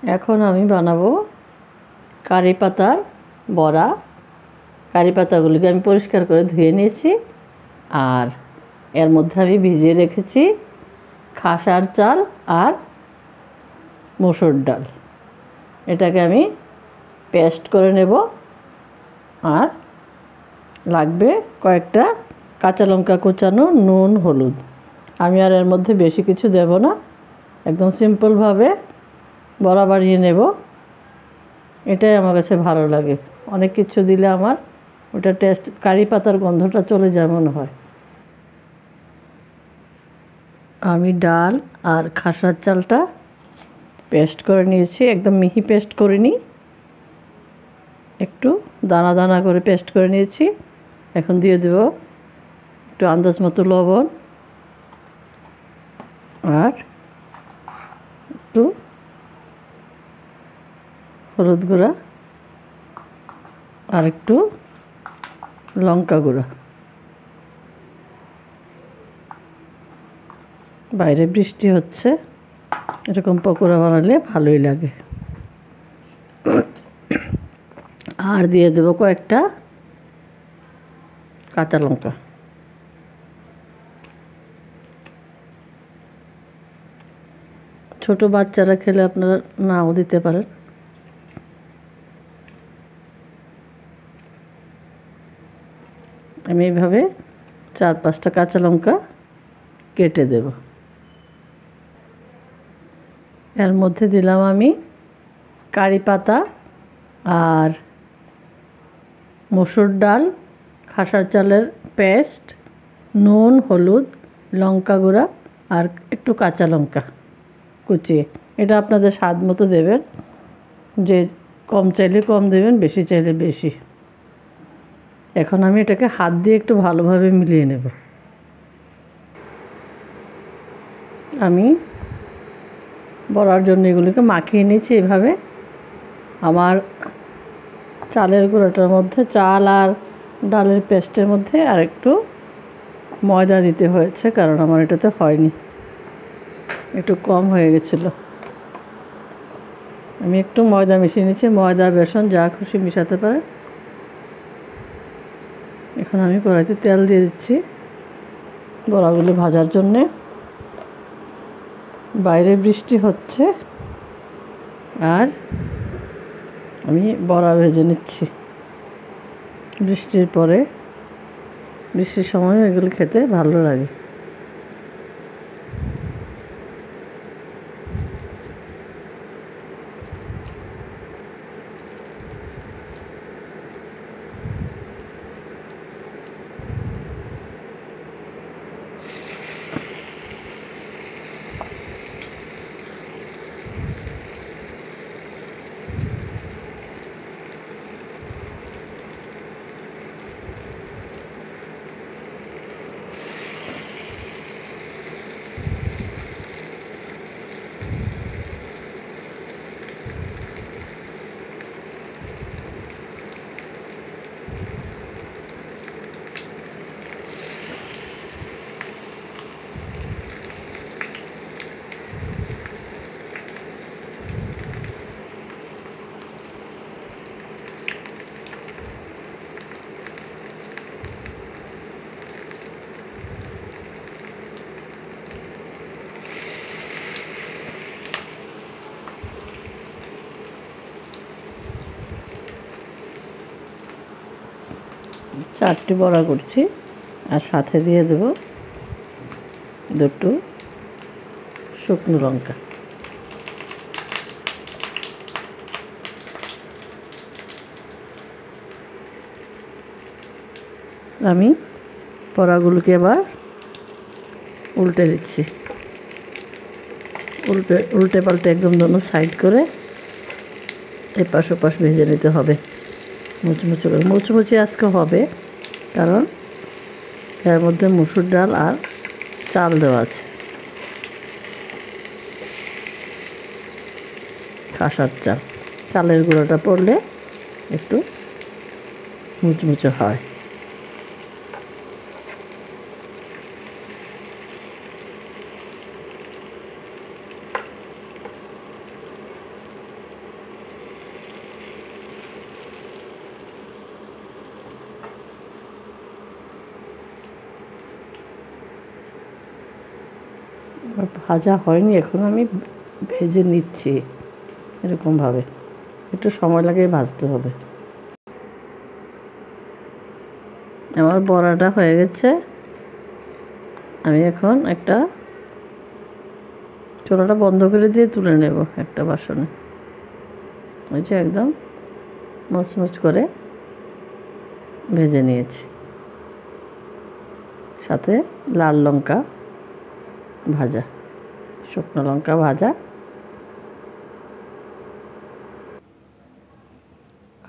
এখন আমি বানাবো কারি পাতার বড়া। কারি পাতাগুলিকে আমি পরিষ্কার করে ধুয়ে নিয়েছি, আর এর মধ্যে আমি ভিজিয়ে রেখেছি খাসার চাল আর মসুর ডাল। এটাকে আমি পেস্ট করে নেব। আর লাগবে কয়েকটা কাঁচা লঙ্কা কুচানো, নুন, হলুদ। আমি আর এর মধ্যে বেশি কিছু দেব না, একদম সিম্পলভাবে বড়া বানিয়ে নেব। এটাই আমার কাছে ভালো লাগে। অনেক কিছু দিলে আমার ওটা টেস্ট, কারি পাতার গন্ধটা চলে যায় মনে হয়। আমি ডাল আর খাসার চালটা পেস্ট করে নিয়েছি, একদম মিহি পেস্ট করিনি, একটু দানা দানা করে পেস্ট করে নিয়েছি। এখন দিয়ে দেব একটু আন্দাজ মতো লবণ আর একটু হলুদ গুঁড়া আর একটু লঙ্কা গুঁড়া। বাইরে বৃষ্টি হচ্ছে, এরকম পকোড়া বানালে ভালোই লাগে। আর দিয়ে দেব কয়েকটা কাঁচা লঙ্কা। ছোট বাচ্চারা খেলে আপনারা নাও দিতে পারেন। আমি এইভাবে 4-5টা কাঁচা লঙ্কা কেটে দেব। এর মধ্যে দিলাম আমি কারি পাতা আর মসুর ডাল, খাসার চালের পেস্ট, নুন, হলুদ, লঙ্কা গুঁড়া আর একটু কাঁচা লঙ্কা কুচিয়ে। এটা আপনাদের স্বাদ মতো দেবেন, যে কম চাইলে কম দেবেন, বেশি চাইলে বেশি। এখন আমি এটাকে হাত দিয়ে একটু ভালোভাবে মিলিয়ে নেব। আমি বড়ার জন্য এগুলিকে মাখিয়ে নিয়েছি এভাবে। আমার চালের গুঁড়োটার মধ্যে, চাল আর ডালের পেস্টের মধ্যে আর একটু ময়দা দিতে হয়েছে, কারণ আমার এটাতে হয়নি, একটু কম হয়ে গেছিলো। আমি একটু ময়দা মিশিয়ে নিয়েছি, ময়দা, বেসন যা খুশি মিশাতে পারে। এখন আমি কড়াইতে তেল দিয়ে দিচ্ছি বড়াগুলো ভাজার জন্যে। বাইরে বৃষ্টি হচ্ছে আর আমি বড়া ভেজে নিচ্ছি। বৃষ্টির পরে, বৃষ্টির সময় এগুলো খেতে ভালো লাগে। চারটি বড়া করছি, আর সাথে দিয়ে দেব দুটো শুকনো লঙ্কা। আমি বড়াগুলোকে এবার উল্টে দিচ্ছি। উল্টে পাল্টে একদম দোনো সাইড করে এপাশ ওপাশ ভেজে নিতে হবে, মুচমুচে করে। মুচমুচে আজকে হবে, কারণ এর মধ্যে মসুর ডাল আর চাল দেওয়া আছে, খাসার চাল। চালের গুঁড়োটা পড়লে একটু মুচমুচে হয়। ভাজা হয়নি, এখন আমি ভেজে নিচ্ছি এরকমভাবে। একটু সময় লাগে ভাজতে হবে। আমার বড়াটা হয়ে গেছে। আমি এখন একটা চুলাটা বন্ধ করে দিয়ে তুলে নেব একটা বাসনে। ওই যে একদম মচমচ করে ভেজে নিয়েছি, সাথে লাল লঙ্কা ভাজা, শুকনো লঙ্কা ভাজা।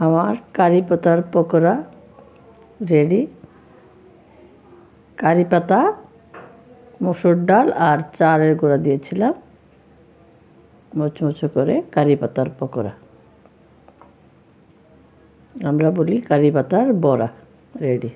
আমার কারি পাতার পকোড়া রেডি। কারি পাতা, মসুর ডাল আর চালের গুঁড়া দিয়েছিলাম, মুচমুচে করে কারি পাতার পকোড়া। আমরা বলি কারি পাতার বড়া রেডি।